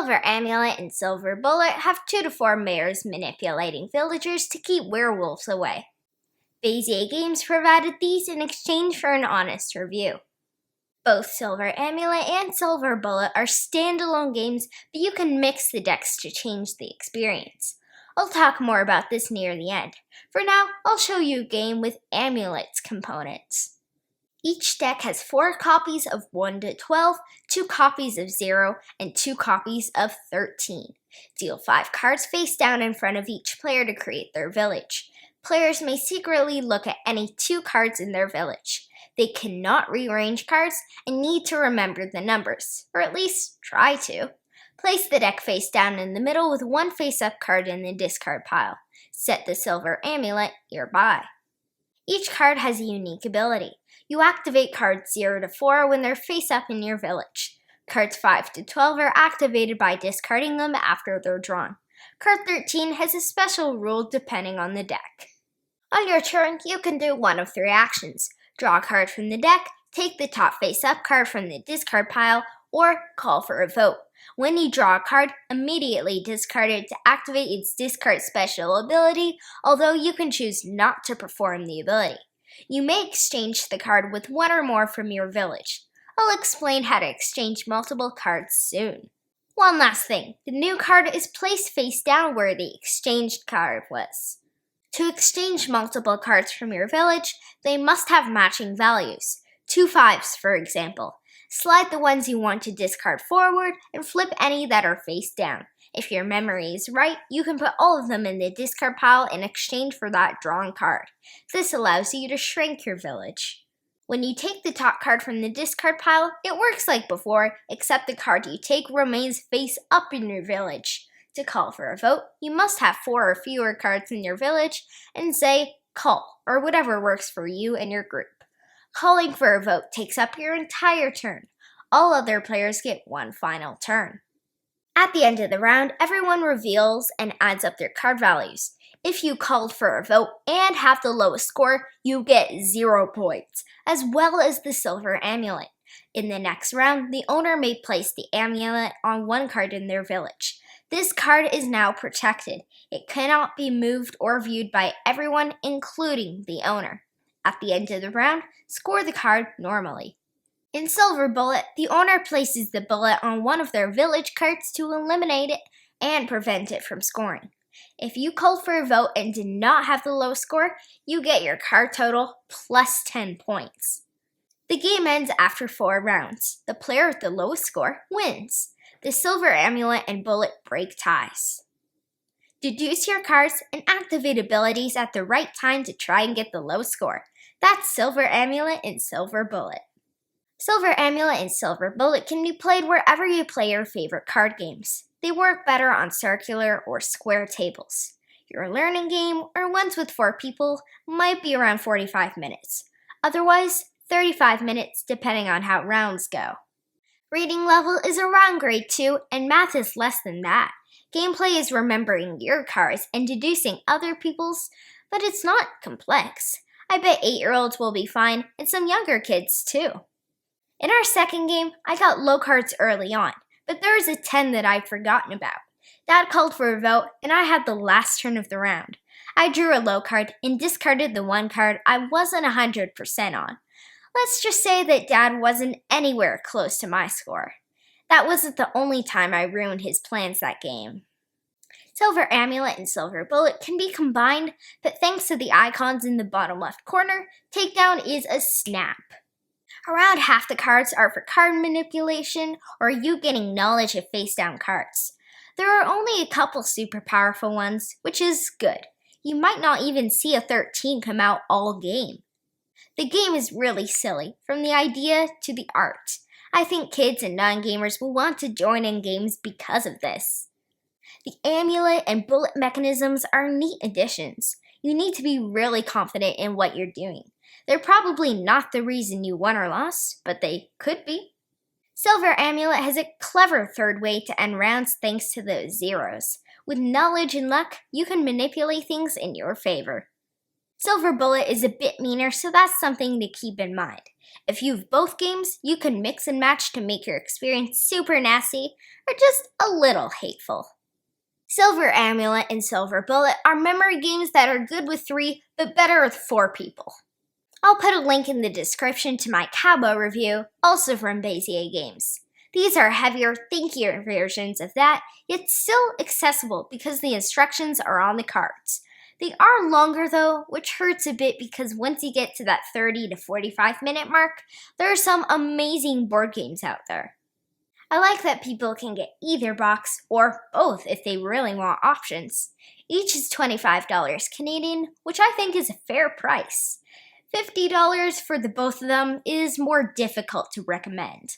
Silver Amulet and Silver Bullet have 2 to 4 mayors manipulating villagers to keep werewolves away. Bezier Games provided these in exchange for an honest review. Both Silver Amulet and Silver Bullet are standalone games, but you can mix the decks to change the experience. I'll talk more about this near the end. For now, I'll show you a game with Amulet's components. Each deck has 4 copies of 1 to 12, 2 copies of 0, and 2 copies of 13. Deal 5 cards face down in front of each player to create their village. Players may secretly look at any 2 cards in their village. They cannot rearrange cards and need to remember the numbers, or at least try to. Place the deck face down in the middle with 1 face-up card in the discard pile. Set the Silver Amulet nearby. Each card has a unique ability. You activate cards 0 to 4 when they're face up in your village. Cards 5 to 12 are activated by discarding them after they're drawn. Card 13 has a special rule depending on the deck. On your turn, you can do one of 3 actions. Draw a card from the deck, take the top face-up card from the discard pile, or call for a vote. When you draw a card, immediately discard it to activate its discard special ability, although you can choose not to perform the ability. You may exchange the card with 1 or more from your village. I'll explain how to exchange multiple cards soon. One last thing, the new card is placed face down where the exchanged card was. To exchange multiple cards from your village, they must have matching values. 2 5s, for example. Slide the ones you want to discard forward and flip any that are face down. If your memory is right, you can put all of them in the discard pile in exchange for that drawn card. This allows you to shrink your village. When you take the top card from the discard pile, it works like before, except the card you take remains face up in your village. To call for a vote, you must have 4 or fewer cards in your village and say call, or whatever works for you and your group. Calling for a vote takes up your entire turn. All other players get 1 final turn. At the end of the round, everyone reveals and adds up their card values. If you called for a vote and have the lowest score, you get 0 points, as well as the Silver Amulet. In the next round, the owner may place the amulet on 1 card in their village. This card is now protected. It cannot be moved or viewed by everyone, including the owner. At the end of the round, score the card normally. In Silver Bullet, the owner places the bullet on 1 of their village cards to eliminate it and prevent it from scoring. If you called for a vote and did not have the low score, you get your card total plus 10 points. The game ends after 4 rounds. The player with the lowest score wins. The Silver Amulet and Bullet break ties. Deduce your cards and activate abilities at the right time to try and get the low score. That's Silver Amulet and Silver Bullet. Silver Amulet and Silver Bullet can be played wherever you play your favorite card games. They work better on circular or square tables. Your learning game, or ones with 4 people, might be around 45 minutes. Otherwise, 35 minutes depending on how rounds go. Reading level is around grade 2 and math is less than that. Gameplay is remembering your cards and deducing other people's, but it's not complex. I bet 8-year-olds will be fine and some younger kids too. In our second game, I got low cards early on, but there was a 10 that I'd forgotten about. Dad called for a vote and I had the last turn of the round. I drew a low card and discarded the 1 card I wasn't 100% on. Let's just say that Dad wasn't anywhere close to my score. That wasn't the only time I ruined his plans that game. Silver Amulet and Silver Bullet can be combined, but thanks to the icons in the bottom left corner, takedown is a snap. Around half the cards are for card manipulation or you getting knowledge of face-down cards. There are only a couple super powerful ones, which is good. You might not even see a 13 come out all game. The game is really silly, from the idea to the art. I think kids and non-gamers will want to join in games because of this. The amulet and bullet mechanisms are neat additions. You need to be really confident in what you're doing. They're probably not the reason you won or lost, but they could be. Silver Amulet has a clever third way to end rounds thanks to those zeros. With knowledge and luck, you can manipulate things in your favor. Silver Bullet is a bit meaner, so that's something to keep in mind. If you have both games, you can mix and match to make your experience super nasty or just a little hateful. Silver Amulet and Silver Bullet are memory games that are good with 3 but better with 4 people. I'll put a link in the description to my Cowboy review, also from Bezier Games. These are heavier, thinkier versions of that, yet still accessible because the instructions are on the cards. They are longer though, which hurts a bit because once you get to that 30 to 45 minute mark, there are some amazing board games out there. I like that people can get either box or both if they really want options. Each is $25 Canadian, which I think is a fair price. $50 for the both of them is more difficult to recommend.